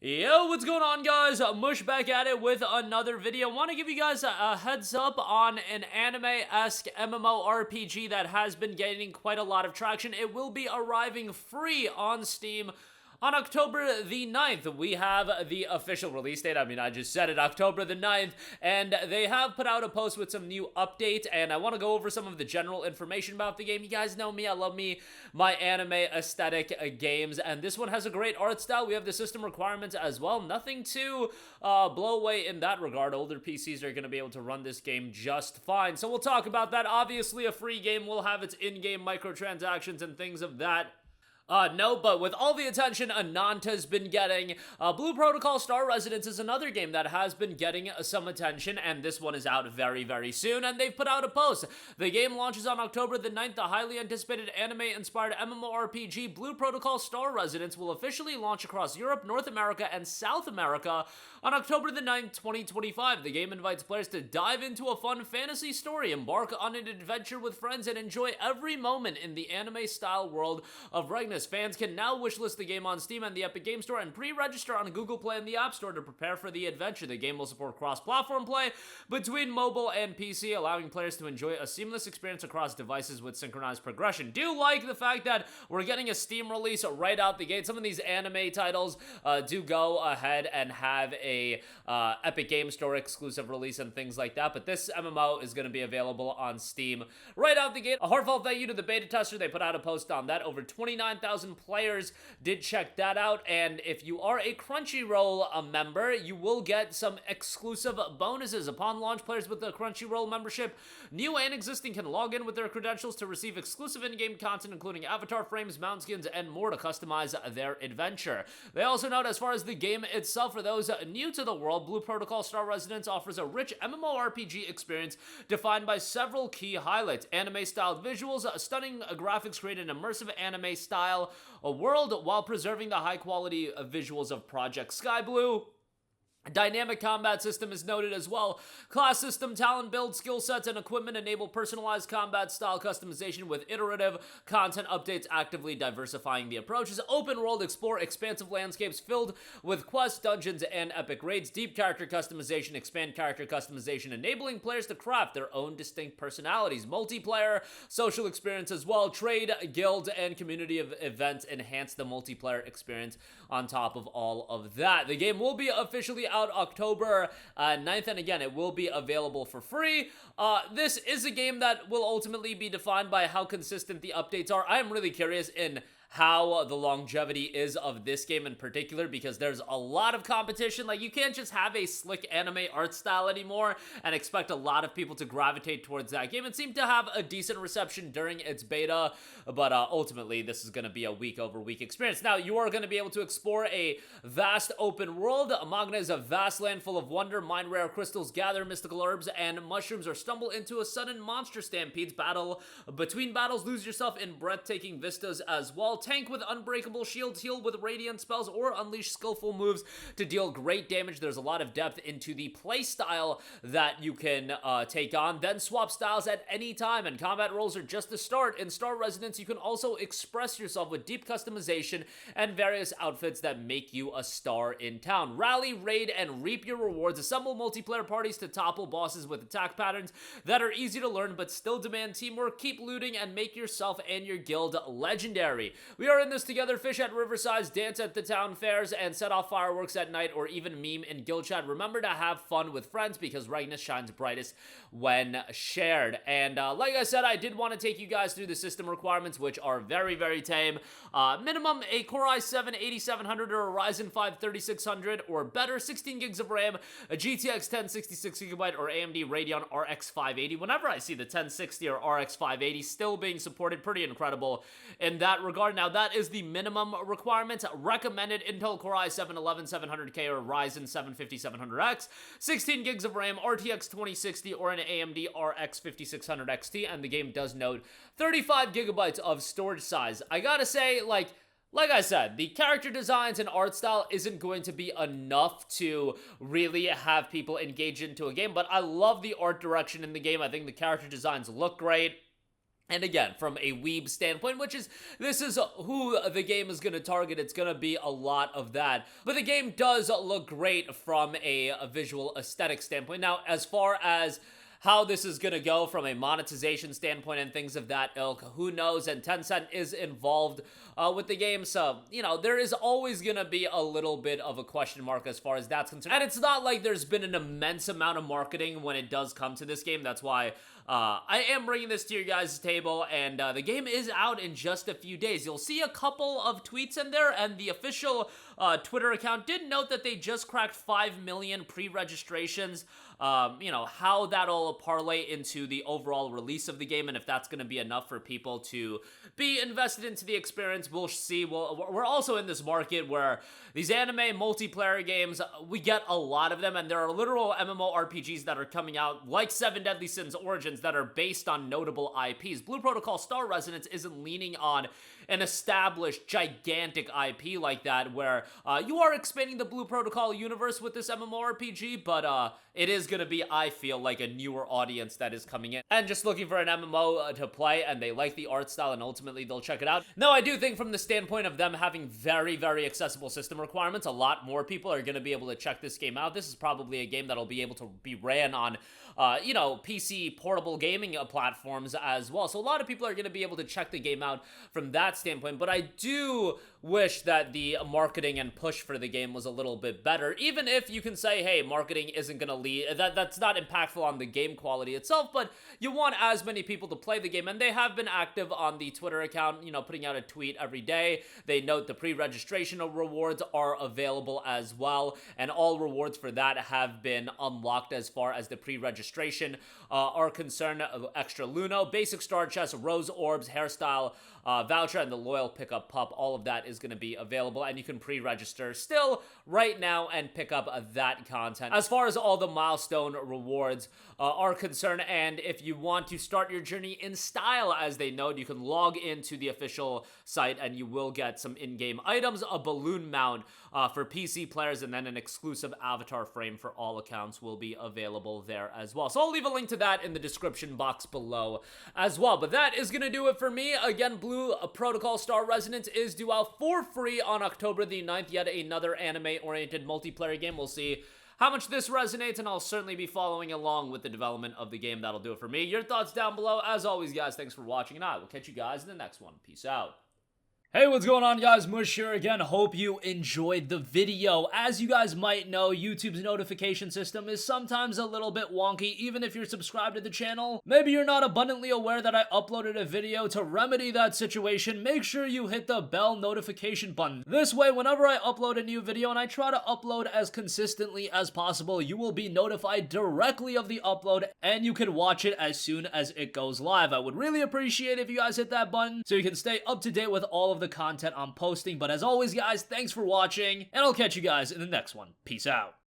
Yo, what's going on, guys? Mush back at it with another video. Want to give you guys a heads up on an anime-esque MMORPG that has been gaining quite a lot of traction. It will be arriving free on Steam on October the 9th. We have the official release date. I mean, I just said it, October the 9th, and they have put out a post with some new updates, and I want to go over some of the general information about the game. You guys know me, I love my anime aesthetic games, and this one has a great art style. We have the system requirements as well. Nothing to blow away in that regard. Older PCs are going to be able to run this game just fine, so we'll talk about that. Obviously, a free game will have its in-game microtransactions and things of that. No, but with all the attention Ananta's been getting, Blue Protocol Star Residence is another game that has been getting some attention, and this one is out very, very soon, and they've put out a post. The game launches on October the 9th. The highly anticipated anime-inspired MMORPG Blue Protocol Star Residence will officially launch across Europe, North America, and South America on October the 9th, 2025. The game invites players to dive into a fun fantasy story, embark on an adventure with friends, and enjoy every moment in the anime-style world of Ragnas. Fans can now wishlist the game on Steam and the Epic Game Store and pre-register on Google Play and the App Store to prepare for the adventure. The game will support cross-platform play between mobile and PC, allowing players to enjoy a seamless experience across devices with synchronized progression. Do like the fact that we're getting a Steam release right out the gate. Some of these anime titles do go ahead and have a Epic Game Store exclusive release and things like that, but this MMO is going to be available on Steam right out the gate. A heartfelt thank you to the beta tester. They put out a post on that. Over 29,000 players did check that out, and if you are a Crunchyroll member, you will get some exclusive bonuses. Upon launch, players with the Crunchyroll membership, new and existing, can log in with their credentials to receive exclusive in-game content, including avatar frames, mount skins, and more to customize their adventure. They also note, as far as the game itself, for those new to the world, Blue Protocol Star Residence offers a rich MMORPG experience defined by several key highlights: anime-styled visuals, stunning graphics create an immersive anime-style a world while preserving the high-quality visuals of Project Sky Blue. Dynamic combat system is noted as well. Class system, talent build, skill sets, and equipment enable personalized combat style customization with iterative content updates, actively diversifying the approaches. Open world, explore expansive landscapes filled with quests, dungeons, and epic raids. Deep character customization, expand character customization, enabling players to craft their own distinct personalities. Multiplayer, social experience as well. Trade, guild, and community events enhance the multiplayer experience on top of all of that. The game will be officially out October 9th, and again, it will be available for free. This is a game that will ultimately be defined by how consistent the updates are. I am really curious in how the longevity is of this game in particular, because there's a lot of competition. Like, you can't just have a slick anime art style anymore and expect a lot of people to gravitate towards that game. It seemed to have a decent reception during its beta, but ultimately this is going to be a week-over-week experience. Now, you are going to be able to explore a vast open world. Magna is a vast land full of wonder. Mine rare crystals, gather mystical herbs and mushrooms, or stumble into a sudden monster stampedes. Between battles, lose yourself in breathtaking vistas as well. Tank with unbreakable shields, heal with radiant spells, or unleash skillful moves to deal great damage. There's a lot of depth into the playstyle that you can take on. Then swap styles at any time, and combat roles are just the start. In Star Residence, you can also express yourself with deep customization and various outfits that make you a star in town. Rally, raid, and reap your rewards. Assemble multiplayer parties to topple bosses with attack patterns that are easy to learn but still demand teamwork. Keep looting and make yourself and your guild legendary. We are in this together. Fish at riversides, dance at the town fairs, and set off fireworks at night, or even meme in guild chat. Remember to have fun with friends, because Ragnas shines brightest when shared. And like I said, I did want to take you guys through the system requirements, which are very, very tame. Minimum a Core i7 8700 or a Ryzen 5 3600 or better, 16 gigs of RAM, a GTX 1066GB or AMD Radeon RX 580. Whenever I see the 1060 or RX 580 still being supported, pretty incredible in that regard. Now, that is the minimum requirement. Recommended Intel Core i7 11700K or Ryzen 7 5700X, 16 gigs of RAM, RTX 2060 or an AMD RX 5600 XT, and the game does note 35 gigabytes of storage size. I gotta say, like I said, the character designs and art style isn't going to be enough to really have people engage into a game, but I love the art direction in the game. I think the character designs look great. And again, from a weeb standpoint, this is who the game is going to target, it's going to be a lot of that. But the game does look great from a visual aesthetic standpoint. Now, as far as how this is going to go from a monetization standpoint and things of that ilk, who knows? And Tencent is involved with the game, so, you know, there is always going to be a little bit of a question mark as far as that's concerned. And it's not like there's been an immense amount of marketing when it does come to this game. That's why I am bringing this to your guys' table, and the game is out in just a few days. You'll see a couple of tweets in there, and the official Twitter account did note that they just cracked 5 million pre-registrations. You know, how that'll parlay into the overall release of the game, and if that's going to be enough for people to be invested into the experience, we'll see. We're also in this market where these anime multiplayer games, we get a lot of them, and there are literal MMORPGs that are coming out, like Seven Deadly Sins Origins, that are based on notable IPs. Blue Protocol Star Resonance isn't leaning on an established, gigantic IP like that, where you are expanding the Blue Protocol universe with this MMORPG, but it is going to be, I feel, like a newer audience that is coming in and just looking for an MMO to play, and they like the art style, and ultimately they'll check it out. Now, I do think from the standpoint of them having very, very accessible system requirements, a lot more people are going to be able to check this game out. This is probably a game that'll be able to be ran on, you know, PC portable gaming platforms as well. So a lot of people are going to be able to check the game out from that standpoint, but I do wish that the marketing and push for the game was a little bit better, even if you can say, hey, marketing isn't going to lead, that's not impactful on the game quality itself, but you want as many people to play the game, and they have been active on the Twitter account, you know, putting out a tweet every day. They note the pre-registration rewards are available as well, and all rewards for that have been unlocked as far as the pre-registration are concerned. Extra Luno, basic star chest, rose orbs, hairstyle voucher, and the loyal pickup pup, all of that is going to be available, and you can pre-register still right now and pick up that content. As far as all the milestone rewards are concerned, and if you want to start your journey in style, as they note, you can log into the official site and you will get some in-game items, a balloon mount for PC players, and then an exclusive avatar frame for all accounts will be available there as well. So I'll leave a link to that in the description box below as well. But that is going to do it for me. Again, Blue Protocol Star Resonance is due out for free on October the 9th. Yet another anime-oriented multiplayer game. We'll see how much this resonates, and I'll certainly be following along with the development of the game. That'll do it for me. Your thoughts down below. As always, guys, thanks for watching, and I will catch you guys in the next one. Peace out. Hey, what's going on, guys? Mush here again. Hope you enjoyed the video. As you guys might know, YouTube's notification system is sometimes a little bit wonky, even if you're subscribed to the channel. Maybe you're not abundantly aware that I uploaded a video. To remedy that situation, make sure you hit the bell notification button. This way, whenever I upload a new video, and I try to upload as consistently as possible, you will be notified directly of the upload, and you can watch it as soon as it goes live. I would really appreciate it if you guys hit that button so you can stay up to date with all of the content I'm posting. But as always, guys, thanks for watching, and I'll catch you guys in the next one. Peace out.